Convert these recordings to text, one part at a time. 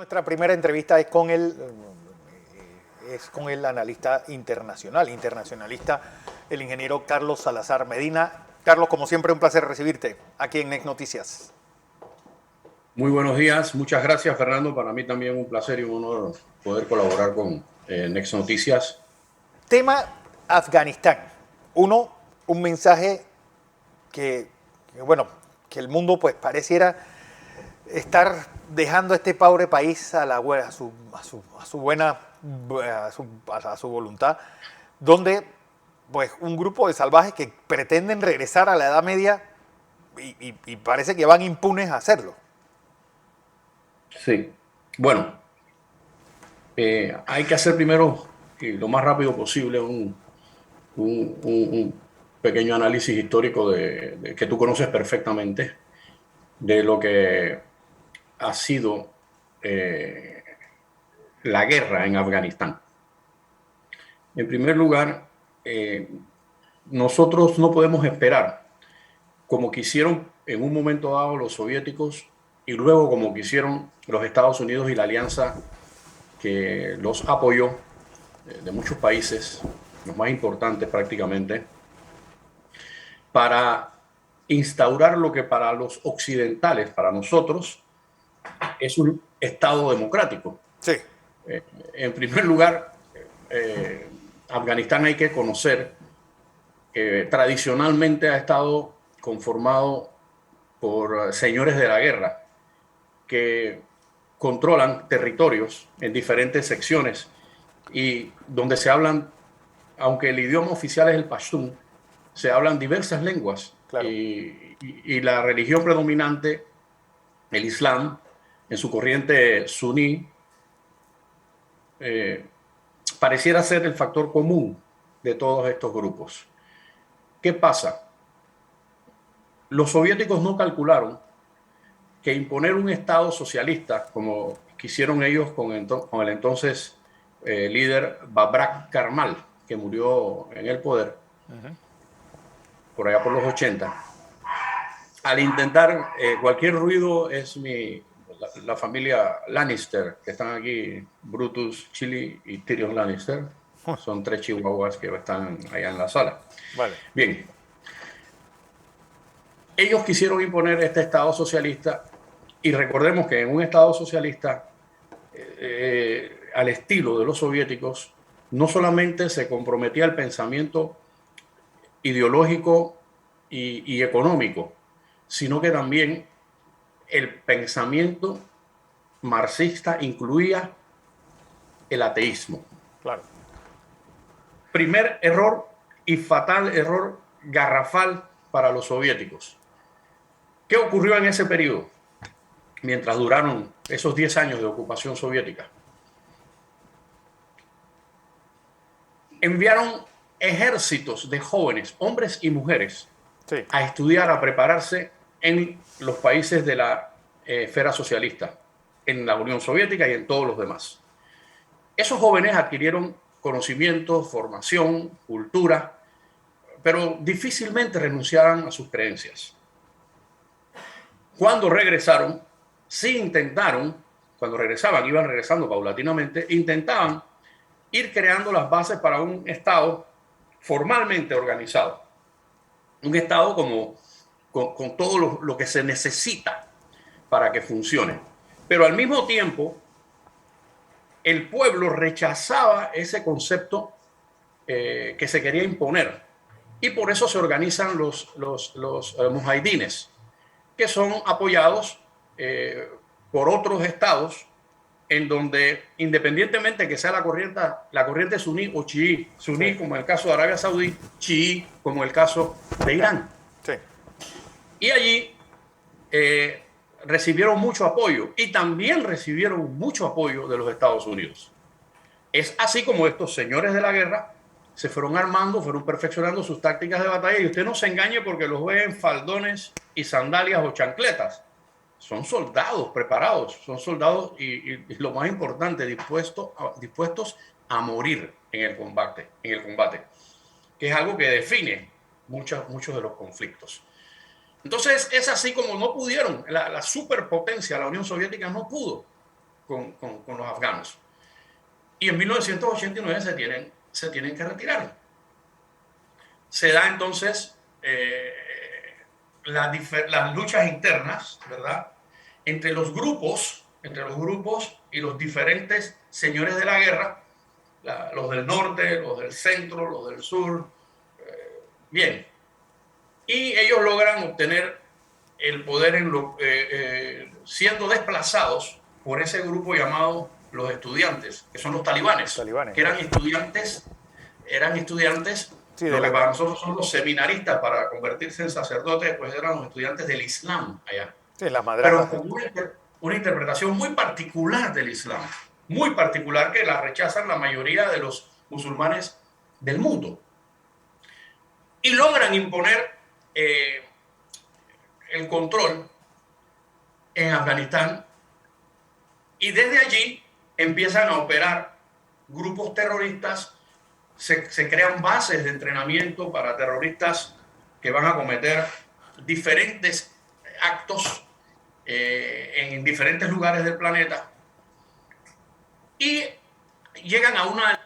Nuestra primera entrevista es con el analista internacionalista, el ingeniero Carlos Salazar Medina. Carlos, como siempre, un placer recibirte aquí en Next Noticias. Muy buenos días, muchas gracias Fernando. Para mí también un placer y un honor poder colaborar con Next Noticias. Tema Afganistán. Un mensaje que, bueno, que el mundo pues pareciera estar dejando a este pobre país a su voluntad, donde pues un grupo de salvajes que pretenden regresar a la Edad Media y parece que van impunes a hacerlo. Sí, bueno, hay que hacer primero y lo más rápido posible un pequeño análisis histórico que tú conoces perfectamente de lo que ha sido eh, la guerra en Afganistán. En primer lugar, nosotros no podemos esperar como quisieron en un momento dado los soviéticos y luego como quisieron los Estados Unidos y la alianza que los apoyó de muchos países, los más importantes prácticamente, para instaurar lo que para los occidentales, para nosotros, es un Estado democrático. Sí, En primer lugar, Afganistán hay que conocer que tradicionalmente ha estado conformado por señores de la guerra que controlan territorios en diferentes secciones y donde se hablan, aunque el idioma oficial es el pashtun, se hablan diversas lenguas claro. y la religión predominante, el Islam, en su corriente suní, eh, pareciera ser el factor común de todos estos grupos. ¿Qué pasa? Los soviéticos no calcularon que imponer un Estado socialista, como quisieron ellos con el entonces líder Babrak Karmal, que murió en el poder por allá por los 80, al intentar cualquier ruido es la familia Lannister, que están aquí, Brutus, Chili y Tyrion Lannister, son tres chihuahuas que están allá en la sala. Vale. Bien, ellos quisieron imponer este Estado socialista y recordemos que en un Estado socialista al estilo de los soviéticos, no solamente se comprometía el pensamiento ideológico y económico, sino que también el pensamiento marxista incluía el ateísmo. Claro. Primer error y fatal error garrafal para los soviéticos. ¿Qué ocurrió en ese periodo? Mientras duraron esos 10 años de ocupación soviética. Enviaron ejércitos de jóvenes, hombres y mujeres, Sí. a estudiar, a prepararse en los países de la esfera socialista, en la Unión Soviética y en todos los demás. Esos jóvenes adquirieron conocimiento, formación, cultura, pero difícilmente renunciaban a sus creencias. Cuando regresaron, sí intentaron, cuando regresaban, iban regresando paulatinamente, intentaban ir creando las bases para un Estado formalmente organizado. Un Estado con todo lo que se necesita para que funcione. Pero al mismo tiempo, el pueblo rechazaba ese concepto que se quería imponer. Y por eso se organizan los mujahidines, que son apoyados por otros estados en donde, independientemente que sea la corriente suní o chií, suní Sí. como en el caso de Arabia Saudí, chií como en el caso de Irán. Irán. Sí. Y allí recibieron mucho apoyo y también recibieron mucho apoyo de los Estados Unidos. Es así como estos señores de la guerra se fueron armando, fueron perfeccionando sus tácticas de batalla y usted no se engañe porque los ve en faldones y sandalias o chancletas. Son soldados preparados, son soldados y lo más importante, dispuestos a morir en el combate, que es algo que define muchos de los conflictos. Entonces es así como no pudieron, la superpotencia, la Unión Soviética no pudo. con los afganos. Y en 1989 se tienen que retirar. Se da entonces las luchas internas, ¿verdad? Entre los grupos y los diferentes señores de la guerra, los del norte, los del centro, los del sur. Bien. Y ellos logran obtener el poder siendo desplazados por ese grupo llamado los estudiantes, que son los talibanes, que eran estudiantes, sí, lo que para nosotros son los seminaristas para convertirse en sacerdotes, pues eran los estudiantes del Islam allá. Sí, las Pero madrasas. con una interpretación muy particular del Islam, muy particular, que la rechazan la mayoría de los musulmanes del mundo. Y logran imponer el control en Afganistán, y desde allí empiezan a operar grupos terroristas, se crean bases de entrenamiento para terroristas que van a cometer diferentes actos en diferentes lugares del planeta, y llegan a una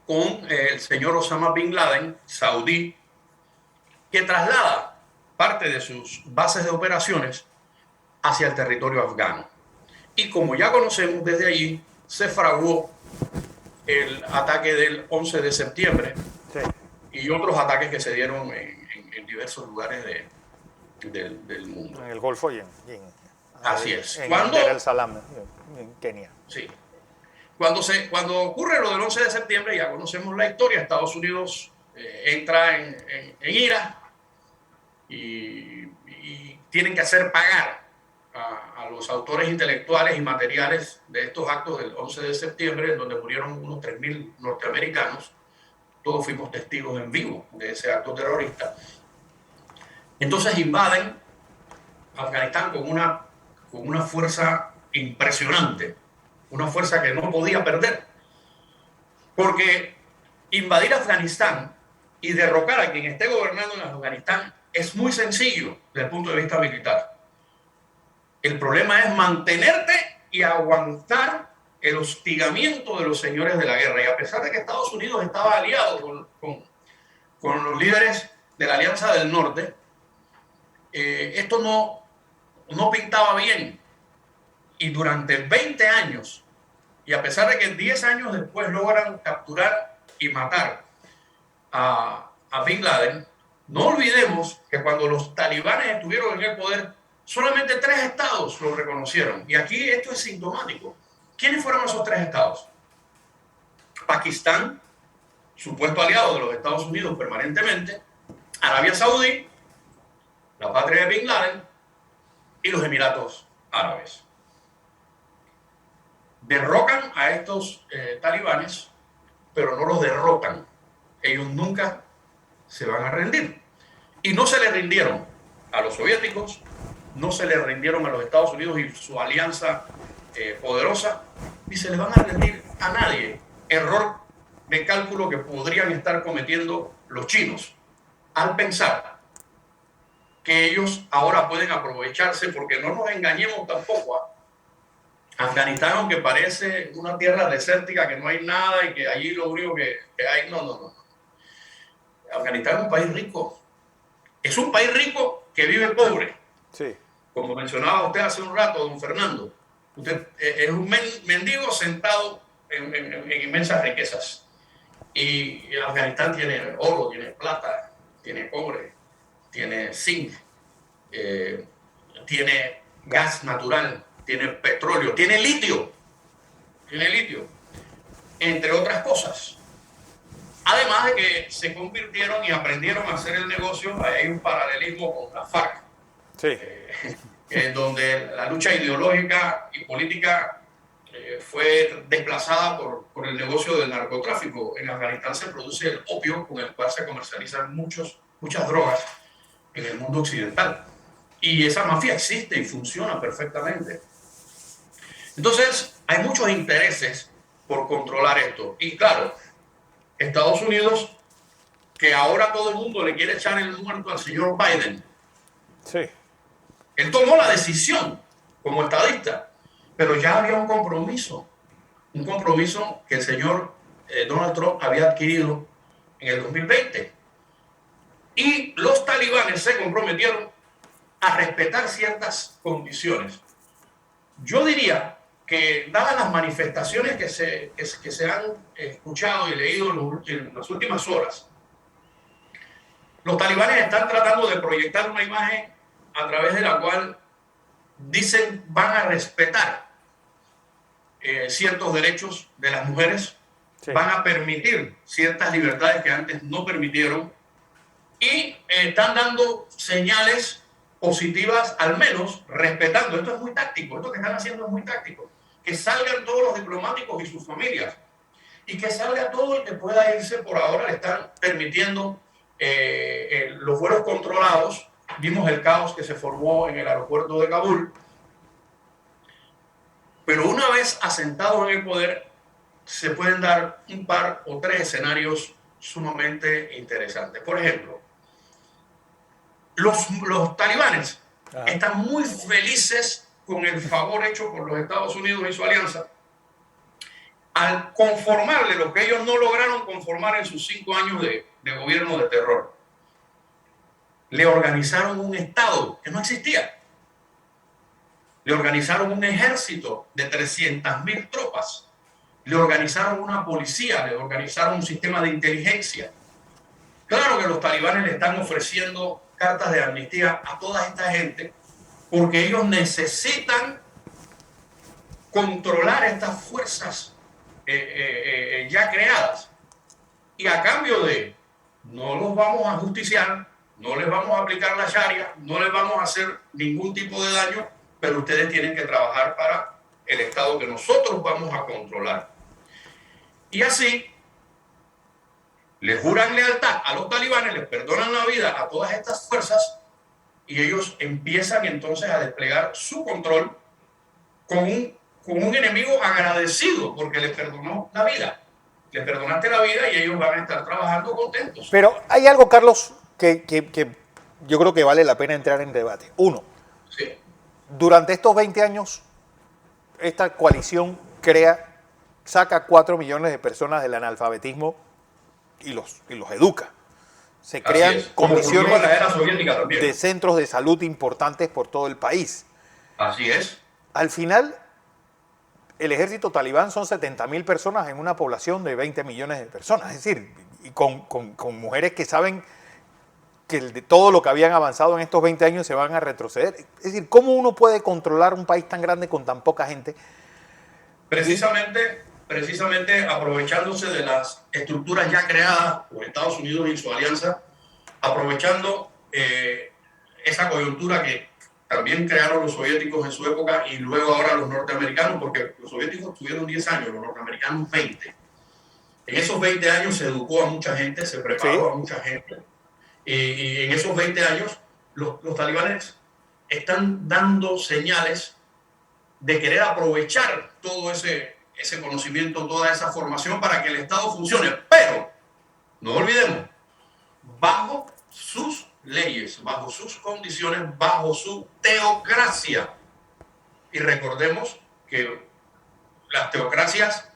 con el señor Osama Bin Laden, saudí, que traslada parte de sus bases de operaciones hacia el territorio afgano. Y como ya conocemos, desde allí se fraguó el ataque del 11 de septiembre, sí, y otros ataques que se dieron en diversos lugares del mundo. En el Golfo y así es. En Dar el Salam, en Kenia. Sí. Cuando ocurre lo del 11 de septiembre, ya conocemos la historia. Estados Unidos entra en ira y tienen que hacer pagar a los autores intelectuales y materiales de estos actos del 11 de septiembre, en donde murieron unos 3.000 norteamericanos. Todos fuimos testigos en vivo de ese acto terrorista. Entonces invaden Afganistán con una fuerza impresionante, una fuerza que no podía perder, porque invadir Afganistán y derrocar a quien esté gobernando en Afganistán es muy sencillo desde el punto de vista militar. El problema es mantenerte y aguantar el hostigamiento de los señores de la guerra. Y a pesar de que Estados Unidos estaba aliado con los líderes de la Alianza del Norte, esto no pintaba bien. Y durante 20 años, y a pesar de que 10 años después logran capturar y matar a Bin Laden, no olvidemos que cuando los talibanes estuvieron en el poder, solamente 3 estados lo reconocieron. Y aquí esto es sintomático. ¿Quiénes fueron esos 3 estados? Pakistán, supuesto aliado de los Estados Unidos permanentemente, Arabia Saudí, la patria de Bin Laden, y los Emiratos Árabes. Derrocan a estos talibanes, pero no los derrotan. Ellos nunca se van a rendir. Y no se le rindieron a los soviéticos, no se le rindieron a los Estados Unidos y su alianza poderosa, ni se le van a rendir a nadie. Error de cálculo que podrían estar cometiendo los chinos al pensar que ellos ahora pueden aprovecharse, porque no nos engañemos tampoco. Afganistán, aunque parece una tierra desértica, que no hay nada y que allí lo único que hay, no. Afganistán es un país rico. Es un país rico que vive pobre. Sí. Como mencionaba usted hace un rato, don Fernando, usted es un mendigo sentado en inmensas riquezas. Y Afganistán tiene oro, tiene plata, tiene cobre, tiene zinc, tiene gas natural, tiene petróleo, tiene litio, entre otras cosas. Además de que se convirtieron y aprendieron a hacer el negocio. Hay un paralelismo con la FARC, sí, donde la lucha ideológica y política fue desplazada por el negocio del narcotráfico. En Afganistán se produce el opio, con el cual se comercializan muchas drogas en el mundo occidental. Y esa mafia existe y funciona perfectamente. Entonces, hay muchos intereses por controlar esto. Y claro, Estados Unidos, que ahora todo el mundo le quiere echar el muerto al señor Biden. Sí. Él tomó la decisión como estadista, pero ya había un compromiso que el señor Donald Trump había adquirido en el 2020. Y los talibanes se comprometieron a respetar ciertas condiciones. Yo diría que, dadas las manifestaciones que se han escuchado y leído en las últimas horas, los talibanes están tratando de proyectar una imagen a través de la cual dicen van a respetar ciertos derechos de las mujeres, sí, van a permitir ciertas libertades que antes no permitieron y están dando señales positivas, al menos respetando. Esto es muy táctico, esto que están haciendo es muy táctico. Que salgan todos los diplomáticos y sus familias y que salga todo el que pueda irse. Por ahora le están permitiendo los vuelos controlados. Vimos el caos que se formó en el aeropuerto de Kabul. Pero una vez asentados en el poder, se pueden dar un par o tres escenarios sumamente interesantes. Por ejemplo, los talibanes están muy felices con el favor hecho por los Estados Unidos y su alianza al conformarle lo que ellos no lograron conformar en sus 5 años de gobierno de terror. Le organizaron un Estado que no existía. Le organizaron un ejército de 300.000 tropas. Le organizaron una policía, le organizaron un sistema de inteligencia. Claro que los talibanes le están ofreciendo cartas de amnistía a toda esta gente porque ellos necesitan controlar estas fuerzas ya creadas. Y a cambio de, no los vamos a justiciar, no les vamos a aplicar la sharia, no les vamos a hacer ningún tipo de daño, pero ustedes tienen que trabajar para el Estado que nosotros vamos a controlar. Y así les juran lealtad a los talibanes, les perdonan la vida a todas estas fuerzas y ellos empiezan entonces a desplegar su control con un enemigo agradecido porque les perdonó la vida. Les perdonaste la vida y ellos van a estar trabajando contentos. Pero hay algo, Carlos, que yo creo que vale la pena entrar en debate. Uno, sí, durante estos 20 años, esta coalición saca 4 millones de personas del analfabetismo y los educa. Se crean condiciones de centros de salud importantes por todo el país. Así es. Al final, el ejército talibán son 70.000 personas en una población de 20 millones de personas. Es decir, y con mujeres que saben que de todo lo que habían avanzado en estos 20 años se van a retroceder. Es decir, ¿cómo uno puede controlar un país tan grande con tan poca gente? Precisamente aprovechándose de las estructuras ya creadas por Estados Unidos y su alianza, aprovechando esa coyuntura que también crearon los soviéticos en su época y luego ahora los norteamericanos, porque los soviéticos tuvieron 10 años, los norteamericanos 20. En esos 20 años se educó a mucha gente, se preparó a mucha gente. Y en esos 20 años los talibanes están dando señales de querer aprovechar todo ese conocimiento, toda esa formación para que el Estado funcione. Pero, no olvidemos, bajo sus leyes, bajo sus condiciones, bajo su teocracia. Y recordemos que las teocracias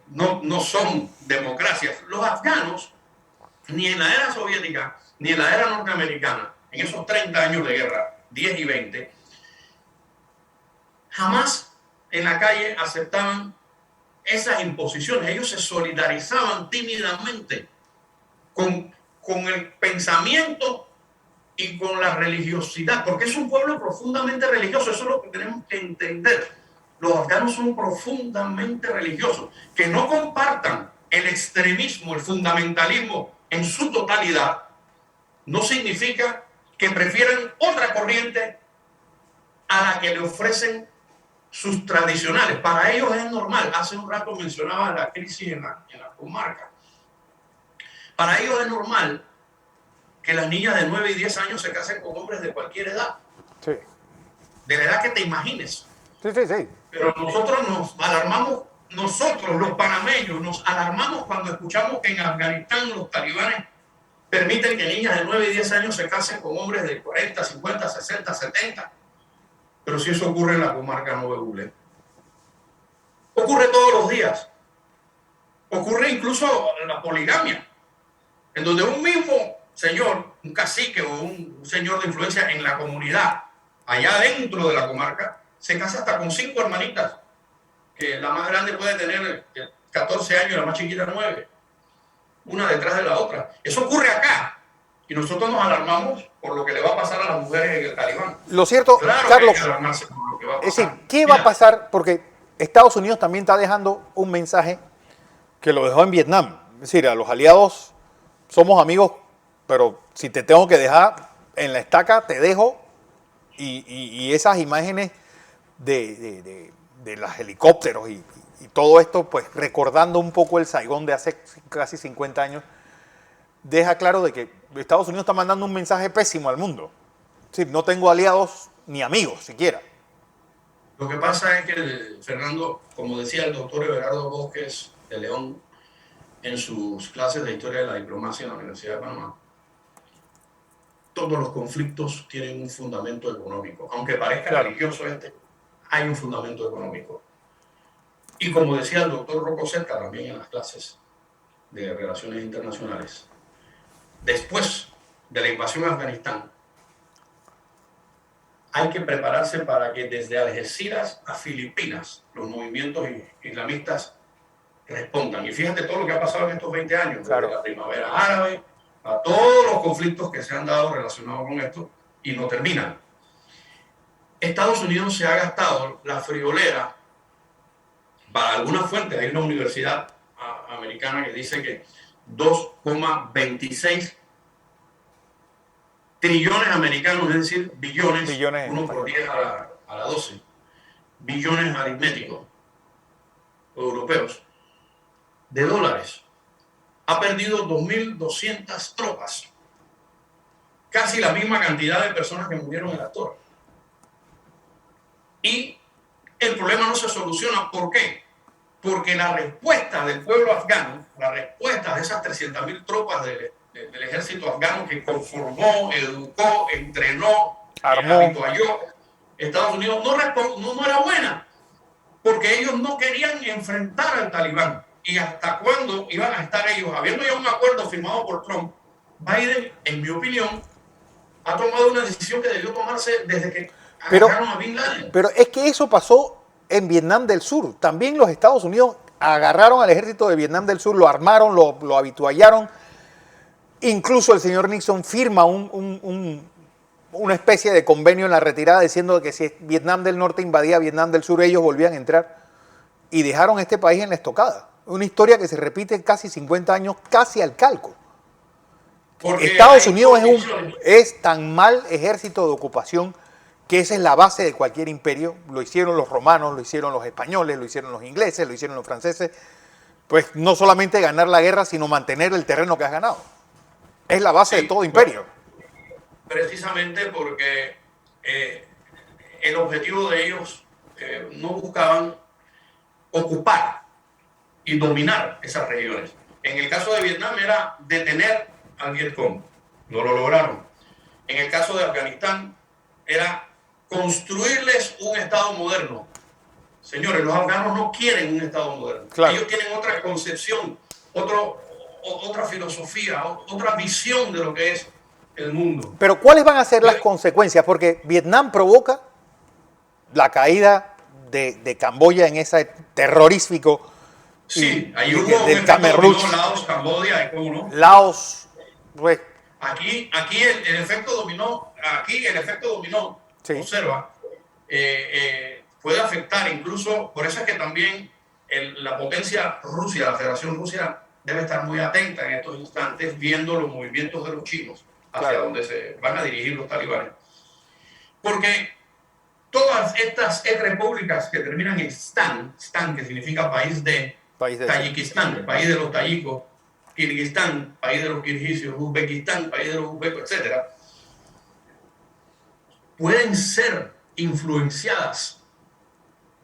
no son democracias. Los afganos, ni en la era soviética, ni en la era norteamericana, en esos 30 años de guerra, 10 y 20, jamás en la calle aceptaban esas imposiciones. Ellos se solidarizaban tímidamente con el pensamiento y con la religiosidad, porque es un pueblo profundamente religioso. Eso es lo que tenemos que entender. Los afganos son profundamente religiosos. Que no compartan el extremismo, el fundamentalismo en su totalidad, no significa que prefieran otra corriente a la que le ofrecen sus tradicionales. Para ellos es normal. Hace un rato mencionaba la crisis en la comarca. Para ellos es normal que las niñas de 9 y 10 años se casen con hombres de cualquier edad. Sí. De la edad que te imagines. Sí. Pero nosotros nos alarmamos, nosotros los panameños nos alarmamos cuando escuchamos que en Afganistán los talibanes permiten que niñas de 9 y 10 años se casen con hombres de 40, 50, 60, 70. Pero si eso ocurre en la comarca Noveule, ocurre todos los días. Ocurre incluso la poligamia, en donde un mismo señor, un cacique o un señor de influencia en la comunidad, allá dentro de la comarca, se casa hasta con 5 hermanitas, que la más grande puede tener 14 años, la más chiquita 9, una detrás de la otra. Eso ocurre acá y nosotros nos alarmamos por lo que le va a pasar a las mujeres en el Talibán. Lo cierto, Claro, Carlos, que hay que alarmarse por lo que va a pasar. es decir, ¿qué va a pasar? Porque Estados Unidos también está dejando un mensaje que lo dejó en Vietnam. Es decir, a los aliados somos amigos, pero si te tengo que dejar en la estaca, te dejo. Y esas imágenes de los helicópteros y todo esto, pues recordando un poco el Saigón de hace casi 50 años, deja claro de que Estados Unidos está mandando un mensaje pésimo al mundo. Es decir, no tengo aliados ni amigos siquiera. Lo que pasa es que, Fernando, como decía el doctor Everardo Bosques de León en sus clases de historia de la diplomacia en la Universidad de Panamá, todos los conflictos tienen un fundamento económico. Aunque parezca religioso hay un fundamento económico. Y como decía el doctor Rocco Cerca también en las clases de Relaciones Internacionales, después de la invasión a Afganistán, hay que prepararse para que desde Algeciras a Filipinas los movimientos islamistas respondan. Y fíjate todo lo que ha pasado en estos 20 años, desde la primavera árabe, a todos los conflictos que se han dado relacionados con esto, y no terminan. Estados Unidos se ha gastado la friolera, para algunas fuentes, hay una universidad americana que dice que 2,26 trillones americanos, es decir, billones 1 por 10 a la 12, billones aritméticos europeos, de dólares. Ha perdido 2.200 tropas, casi la misma cantidad de personas que murieron en la torre. Y el problema no se soluciona. ¿Por qué? Porque la respuesta del pueblo afgano, la respuesta de esas 300.000 tropas del ejército afgano que conformó, educó, entrenó, habitualló Estados Unidos, no era buena, porque ellos no querían enfrentar al Talibán. ¿Y hasta cuándo iban a estar ellos? Habiendo ya un acuerdo firmado por Trump, Biden, en mi opinión, ha tomado una decisión que debió tomarse desde que agarraron a Bin Laden. Pero es que eso pasó en Vietnam del Sur. También los Estados Unidos agarraron al ejército de Vietnam del Sur, lo armaron, lo habituallaron. Incluso el señor Nixon firma una especie de convenio en la retirada diciendo que si Vietnam del Norte invadía Vietnam del Sur, ellos volvían a entrar. Y dejaron este país en la estocada. Una historia que se repite casi 50 años, casi al calco. Porque Estados Unidos es tan mal ejército de ocupación que esa es la base de cualquier imperio. Lo hicieron los romanos, lo hicieron los españoles, lo hicieron los ingleses, lo hicieron los franceses. Pues no solamente ganar la guerra, sino mantener el terreno que has ganado. Es la base de todo imperio. Precisamente porque el objetivo de ellos no buscaban ocupar y dominar esas regiones. En el caso de Vietnam era detener al Vietcong. No lo lograron. En el caso de Afganistán era construirles un Estado moderno. Señores, los afganos no quieren un Estado moderno. Claro. Ellos tienen otra concepción, otra filosofía, otra visión de lo que es el mundo. Pero ¿cuáles van a ser las consecuencias? Porque Vietnam provoca la caída de Camboya en ese terrorífico. Sí, hay del Khmer Rouge. Laos, Camboya, ¿cómo no? Laos, pues. Aquí el efecto dominó, sí. Observa, puede afectar incluso, por eso es que también la potencia Rusia, la Federación Rusia, debe estar muy atenta en estos instantes viendo los movimientos de los chinos hacia donde se van a dirigir los talibanes. Porque todas estas repúblicas que terminan en Stan, que significa país de Tayikistán, el país de los tayikos, Kirguistán, país de los kirguisios, Uzbekistán, país de los uzbecos, etc., pueden ser influenciadas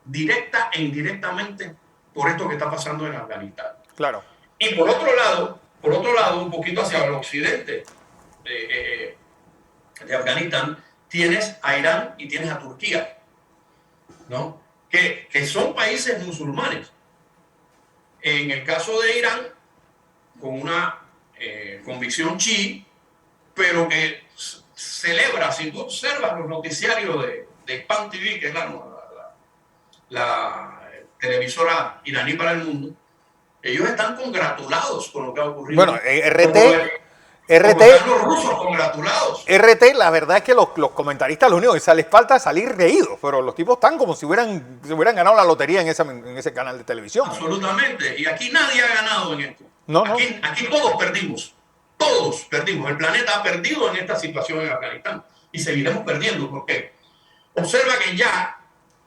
directa e indirectamente por esto que está pasando en Afganistán. Claro. Y por otro lado, un poquito hacia el occidente de Afganistán, tienes a Irán y tienes a Turquía. ¿no? Que son países musulmanes. En el caso de Irán, con una convicción chií, pero que celebra, si tú observas los noticiarios de Pan TV, que es la televisora iraní para el mundo, ellos están congratulados con lo que ha ocurrido. Bueno, como están los rusos congratulados. La verdad es que los comentaristas lo único que les falta es salir reídos, pero los tipos están como si hubieran ganado la lotería en ese canal de televisión. Absolutamente. Y aquí nadie ha ganado en esto. No, aquí todos perdimos. Todos perdimos. El planeta ha perdido en esta situación en Afganistán. Y seguiremos perdiendo. ¿Por qué? Observa que ya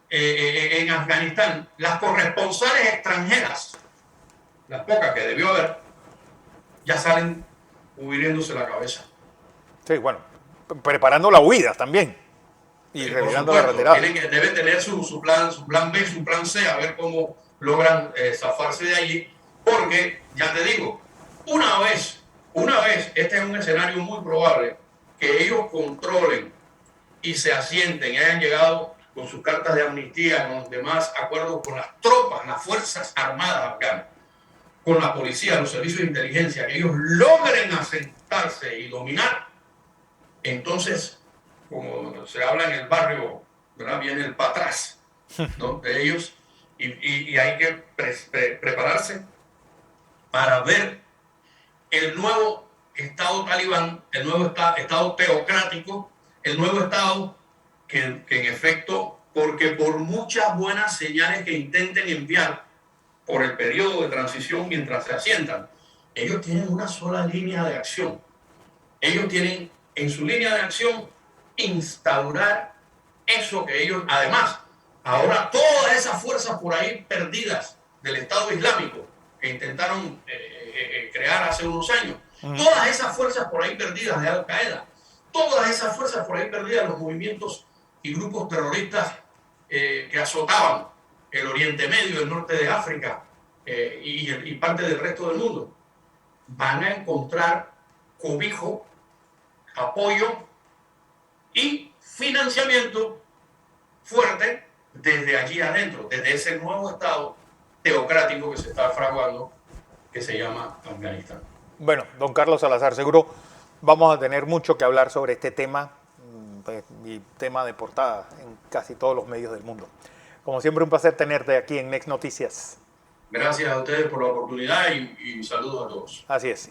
en Afganistán las corresponsales extranjeras, las pocas que debió haber, ya salen huiriéndose la cabeza. Sí, bueno, preparando la huida también. Y revelando la retirada. Deben tener su plan B, su plan C, a ver cómo logran zafarse de allí. Porque, ya te digo, una vez, este es un escenario muy probable, que ellos controlen y se asienten y hayan llegado con sus cartas de amnistía, con los demás acuerdos con las tropas, las fuerzas armadas afganas, con la policía, los servicios de inteligencia, que ellos logren asentarse y dominar, entonces, como se habla en el barrio, ¿verdad? Viene el para atrás, ¿no? De ellos, y hay que prepararse para ver el nuevo Estado talibán, el nuevo Estado teocrático, el nuevo Estado que en efecto, porque por muchas buenas señales que intenten enviar por el periodo de transición mientras se asientan, ellos tienen una sola línea de acción. Ellos tienen en su línea de acción instaurar eso que ellos, además, ahora todas esas fuerzas por ahí perdidas del Estado Islámico que intentaron crear hace unos años, todas esas fuerzas por ahí perdidas de Al-Qaeda, todas esas fuerzas por ahí perdidas de los movimientos y grupos terroristas que azotaban el Oriente Medio, el norte de África y parte del resto del mundo, van a encontrar cobijo, apoyo y financiamiento fuerte desde allí adentro, desde ese nuevo Estado teocrático que se está fraguando, que se llama Afganistán. Bueno, don Carlos Salazar, seguro vamos a tener mucho que hablar sobre este tema y tema de portada en casi todos los medios del mundo. Como siempre, un placer tenerte aquí en Next Noticias. Gracias a ustedes por la oportunidad y saludos a todos. Así es.